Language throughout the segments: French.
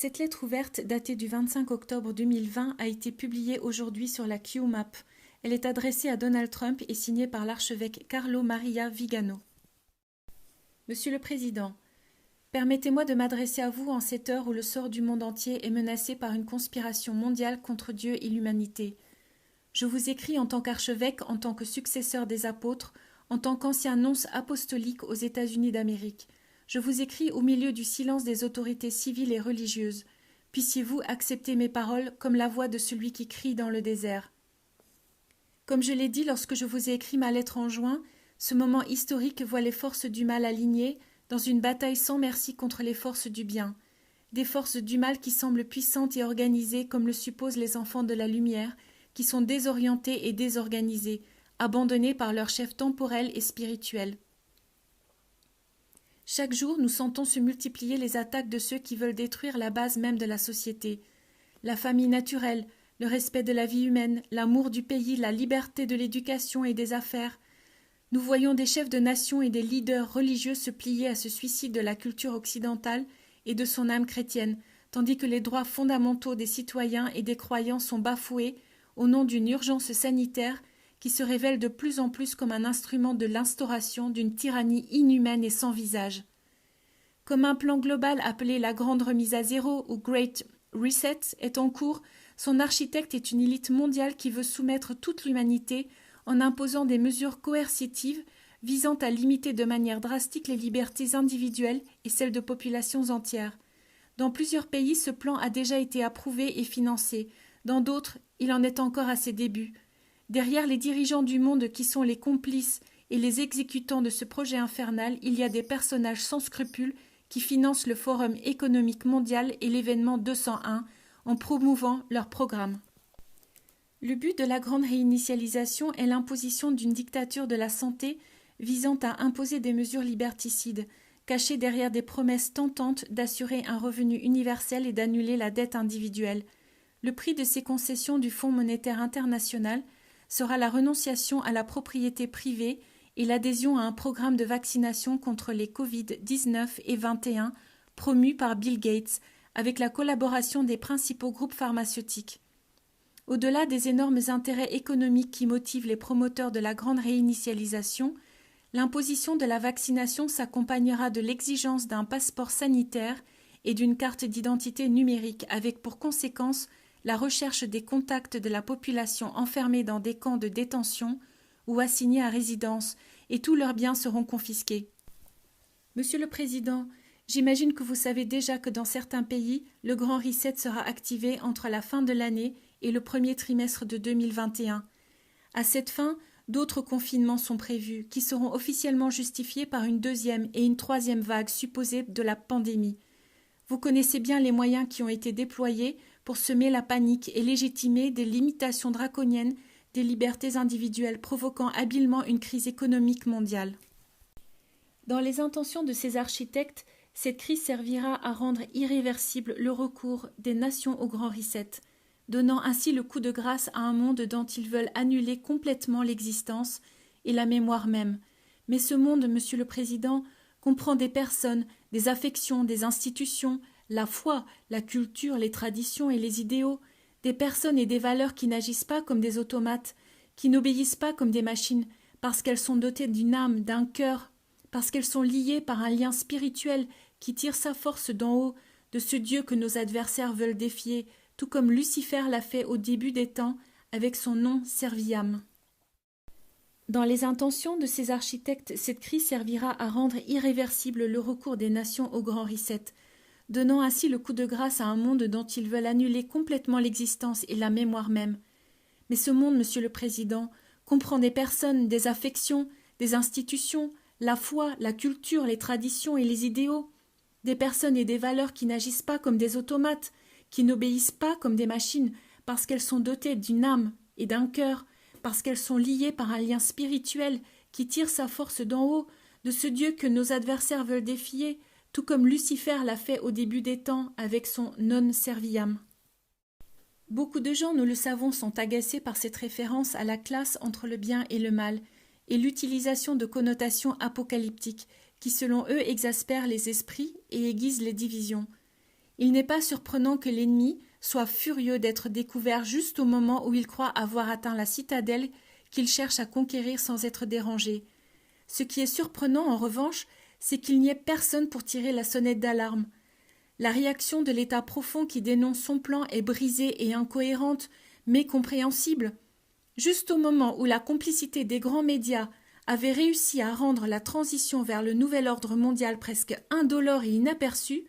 Cette lettre ouverte, datée du 25 octobre 2020, a été publiée aujourd'hui sur la QMAP. Elle est adressée à Donald Trump et signée par l'archevêque Carlo Maria Vigano. Monsieur le Président, permettez-moi de m'adresser à vous en cette heure où le sort du monde entier est menacé par une conspiration mondiale contre Dieu et l'humanité. Je vous écris en tant qu'archevêque, en tant que successeur des apôtres, en tant qu'ancien nonce apostolique aux États-Unis d'Amérique. Je vous écris au milieu du silence des autorités civiles et religieuses. Puissiez-vous accepter mes paroles comme la voix de celui qui crie dans le désert. Comme je l'ai dit lorsque je vous ai écrit ma lettre en juin, ce moment historique voit les forces du mal alignées dans une bataille sans merci contre les forces du bien. Des forces du mal qui semblent puissantes et organisées comme le supposent les enfants de la lumière, qui sont désorientés et désorganisés, abandonnés par leurs chefs temporels et spirituels. Chaque jour, nous sentons se multiplier les attaques de ceux qui veulent détruire la base même de la société. La famille naturelle, le respect de la vie humaine, l'amour du pays, la liberté de l'éducation et des affaires. Nous voyons des chefs de nation et des leaders religieux se plier à ce suicide de la culture occidentale et de son âme chrétienne, tandis que les droits fondamentaux des citoyens et des croyants sont bafoués au nom d'une urgence sanitaire qui se révèle de plus en plus comme un instrument de l'instauration d'une tyrannie inhumaine et sans visage. Comme un plan global appelé la Grande Remise à Zéro ou Great Reset est en cours, son architecte est une élite mondiale qui veut soumettre toute l'humanité en imposant des mesures coercitives visant à limiter de manière drastique les libertés individuelles et celles de populations entières. Dans plusieurs pays, ce plan a déjà été approuvé et financé. Dans d'autres, il en est encore à ses débuts. Derrière les dirigeants du monde qui sont les complices et les exécutants de ce projet infernal, il y a des personnages sans scrupules qui financent le Forum économique mondial et l'événement 201 en promouvant leur programme. Le but de la grande réinitialisation est l'imposition d'une dictature de la santé visant à imposer des mesures liberticides, cachées derrière des promesses tentantes d'assurer un revenu universel et d'annuler la dette individuelle. Le prix de ces concessions du Fonds monétaire international sera la renonciation à la propriété privée et l'adhésion à un programme de vaccination contre les Covid-19 et 21 promu par Bill Gates, avec la collaboration des principaux groupes pharmaceutiques. Au-delà des énormes intérêts économiques qui motivent les promoteurs de la grande réinitialisation, l'imposition de la vaccination s'accompagnera de l'exigence d'un passeport sanitaire et d'une carte d'identité numérique avec pour conséquence la recherche des contacts de la population enfermée dans des camps de détention ou assignés à résidence, et tous leurs biens seront confisqués. Monsieur le Président, j'imagine que vous savez déjà que dans certains pays, le Grand Reset sera activé entre la fin de l'année et le premier trimestre de 2021. À cette fin, d'autres confinements sont prévus, qui seront officiellement justifiés par une deuxième et une troisième vague supposée de la pandémie. Vous connaissez bien les moyens qui ont été déployés pour semer la panique et légitimer des limitations draconiennes des libertés individuelles provoquant habilement une crise économique mondiale. Dans les intentions de ces architectes, cette crise servira à rendre irréversible le recours des nations au Grand Reset, donnant ainsi le coup de grâce à un monde dont ils veulent annuler complètement l'existence et la mémoire même. Mais ce monde, Monsieur le Président, comprend des personnes, des affections, des institutions, la foi, la culture, les traditions et les idéaux, des personnes et des valeurs qui n'agissent pas comme des automates, qui n'obéissent pas comme des machines, parce qu'elles sont dotées d'une âme, d'un cœur, parce qu'elles sont liées par un lien spirituel qui tire sa force d'en haut, de ce Dieu que nos adversaires veulent défier, tout comme Lucifer l'a fait au début des temps avec son nom Serviam. Dans les intentions de ces architectes, cette crise servira à rendre irréversible le recours des nations au Grand Reset, donnant ainsi le coup de grâce à un monde dont ils veulent annuler complètement l'existence et la mémoire même. Mais ce monde, Monsieur le Président, comprend des personnes, des affections, des institutions, la foi, la culture, les traditions et les idéaux, des personnes et des valeurs qui n'agissent pas comme des automates, qui n'obéissent pas comme des machines, parce qu'elles sont dotées d'une âme et d'un cœur, parce qu'elles sont liées par un lien spirituel qui tire sa force d'en haut, de ce Dieu que nos adversaires veulent défier, tout comme Lucifer l'a fait au début des temps avec son non serviam. Beaucoup de gens, nous le savons, sont agacés par cette référence à la classe entre le bien et le mal, et l'utilisation de connotations apocalyptiques qui, selon eux, exaspèrent les esprits et aiguisent les divisions. Il n'est pas surprenant que l'ennemi soit furieux d'être découvert juste au moment où il croit avoir atteint la citadelle qu'il cherche à conquérir sans être dérangé. Ce qui est surprenant, en revanche, c'est qu'il n'y ait personne pour tirer la sonnette d'alarme. La réaction de l'État profond qui dénonce son plan est brisée et incohérente, mais compréhensible. Juste au moment où la complicité des grands médias avait réussi à rendre la transition vers le nouvel ordre mondial presque indolore et inaperçue,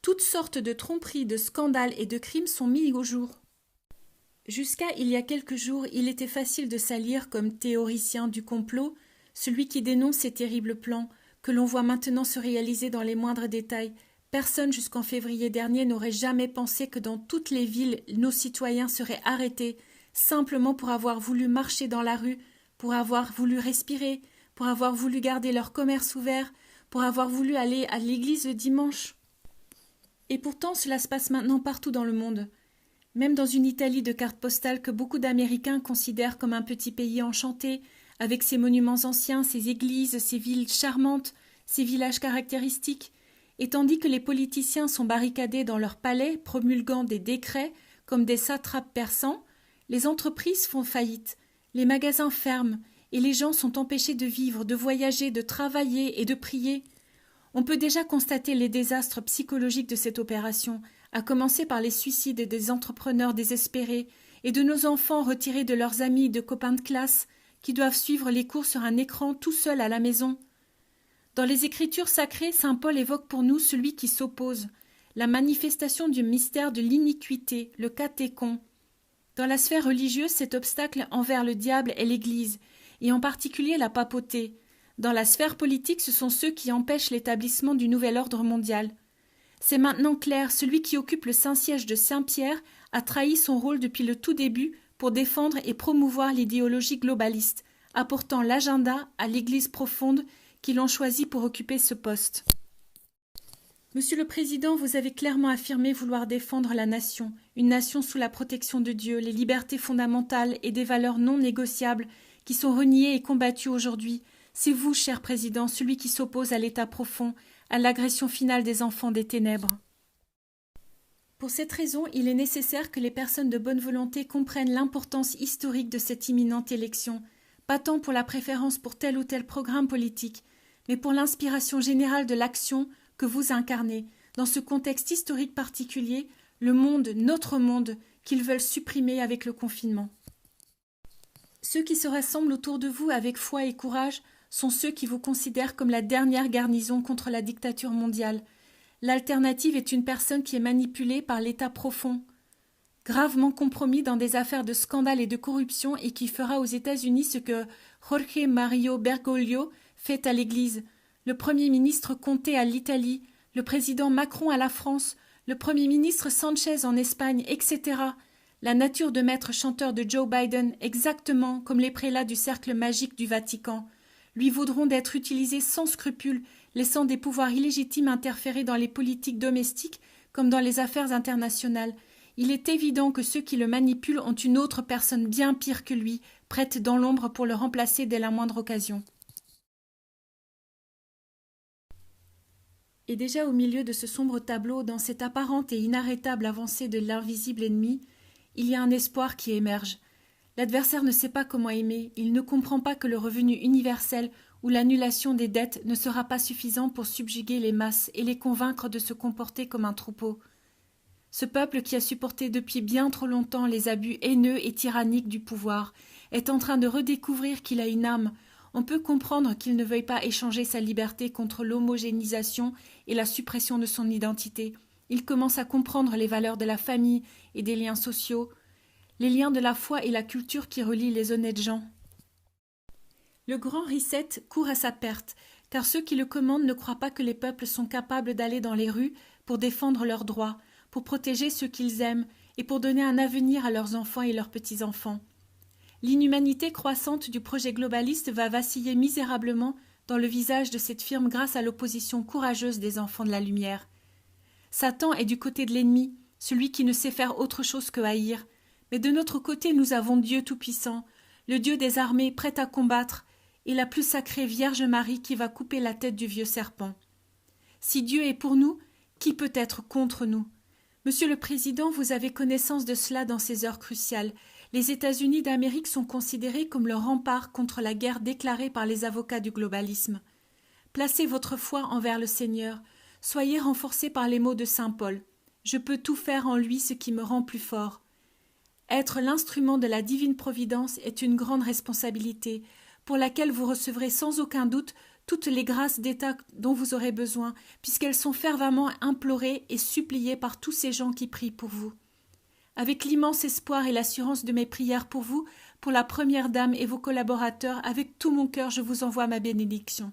toutes sortes de tromperies, de scandales et de crimes sont mis au jour. Jusqu'à il y a quelques jours, il était facile de salir comme théoricien du complot celui qui dénonce ces terribles plans, que l'on voit maintenant se réaliser dans les moindres détails. Personne jusqu'en février dernier n'aurait jamais pensé que dans toutes les villes, nos citoyens seraient arrêtés, simplement pour avoir voulu marcher dans la rue, pour avoir voulu respirer, pour avoir voulu garder leur commerce ouvert, pour avoir voulu aller à l'église le dimanche. Et pourtant, cela se passe maintenant partout dans le monde. Même dans une Italie de cartes postales que beaucoup d'Américains considèrent comme un petit pays enchanté, avec ses monuments anciens, ses églises, ses villes charmantes, ses villages caractéristiques, et tandis que les politiciens sont barricadés dans leurs palais, promulguant des décrets comme des satrapes persans, les entreprises font faillite, les magasins ferment, et les gens sont empêchés de vivre, de voyager, de travailler et de prier. On peut déjà constater les désastres psychologiques de cette opération, à commencer par les suicides des entrepreneurs désespérés et de nos enfants retirés de leurs amis et de copains de classe qui doivent suivre les cours sur un écran tout seuls à la maison. Dans les Écritures sacrées, saint Paul évoque pour nous celui qui s'oppose, la manifestation du mystère de l'iniquité, le catéchon. Dans la sphère religieuse, cet obstacle envers le diable est l'Église, et en particulier la papauté. Dans la sphère politique, ce sont ceux qui empêchent l'établissement du nouvel ordre mondial. C'est maintenant clair, celui qui occupe le Saint-Siège de Saint-Pierre a trahi son rôle depuis le tout début pour défendre et promouvoir l'idéologie globaliste, apportant l'agenda à l'Église profonde qui l'ont choisi pour occuper ce poste. Monsieur le Président, vous avez clairement affirmé vouloir défendre la nation, une nation sous la protection de Dieu, les libertés fondamentales et des valeurs non négociables qui sont reniées et combattues aujourd'hui. C'est vous, cher Président, celui qui s'oppose à l'État profond, à l'agression finale des enfants des ténèbres. Pour cette raison, il est nécessaire que les personnes de bonne volonté comprennent l'importance historique de cette imminente élection, pas tant pour la préférence pour tel ou tel programme politique, mais pour l'inspiration générale de l'action que vous incarnez, dans ce contexte historique particulier, le monde, notre monde, qu'ils veulent supprimer avec le confinement. Ceux qui se rassemblent autour de vous avec foi et courage sont ceux qui vous considèrent comme la dernière garnison contre la dictature mondiale. L'alternative est une personne qui est manipulée par l'État profond, gravement compromis dans des affaires de scandale et de corruption et qui fera aux États-Unis ce que Jorge Mario Bergoglio fait à l'Église, le Premier ministre Conte à l'Italie, le président Macron à la France, le Premier ministre Sanchez en Espagne, etc. La nature de maître chanteur de Joe Biden, exactement comme les prélats du cercle magique du Vatican, lui vaudront d'être utilisés sans scrupule, laissant des pouvoirs illégitimes interférer dans les politiques domestiques comme dans les affaires internationales. Il est évident que ceux qui le manipulent ont une autre personne bien pire que lui, prête dans l'ombre pour le remplacer dès la moindre occasion. Et déjà au milieu de ce sombre tableau, dans cette apparente et inarrêtable avancée de l'invisible ennemi, il y a un espoir qui émerge. L'adversaire ne sait pas comment aimer, il ne comprend pas que le revenu universel ou l'annulation des dettes ne sera pas suffisant pour subjuguer les masses et les convaincre de se comporter comme un troupeau. Ce peuple qui a supporté depuis bien trop longtemps les abus haineux et tyranniques du pouvoir est en train de redécouvrir qu'il a une âme. On peut comprendre qu'il ne veuille pas échanger sa liberté contre l'homogénéisation et la suppression de son identité. Il commence à comprendre les valeurs de la famille et des liens sociaux, les liens de la foi et la culture qui relient les honnêtes gens. Le grand reset court à sa perte, car ceux qui le commandent ne croient pas que les peuples sont capables d'aller dans les rues pour défendre leurs droits, pour protéger ceux qu'ils aiment et pour donner un avenir à leurs enfants et leurs petits-enfants. L'inhumanité croissante du projet globaliste va vaciller misérablement dans le visage de cette firme grâce à l'opposition courageuse des enfants de la lumière. Satan est du côté de l'ennemi, celui qui ne sait faire autre chose que haïr. Mais de notre côté, nous avons Dieu Tout-Puissant, le Dieu des armées prêt à combattre, et la plus sacrée Vierge Marie qui va couper la tête du vieux serpent. Si Dieu est pour nous, qui peut être contre nous? Monsieur le Président, vous avez connaissance de cela dans ces heures cruciales. Les États-Unis d'Amérique sont considérés comme le rempart contre la guerre déclarée par les avocats du globalisme. Placez votre foi envers le Seigneur. Soyez renforcés par les mots de saint Paul. Je peux tout faire en lui, ce qui me rend plus fort. Être l'instrument de la divine providence est une grande responsabilité, pour laquelle vous recevrez sans aucun doute toutes les grâces d'État dont vous aurez besoin, puisqu'elles sont fervemment implorées et suppliées par tous ces gens qui prient pour vous. Avec l'immense espoir et l'assurance de mes prières pour vous, pour la première dame et vos collaborateurs, avec tout mon cœur je vous envoie ma bénédiction.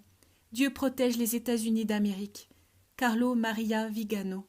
Dieu protège les États-Unis d'Amérique. Carlo Maria Vigano.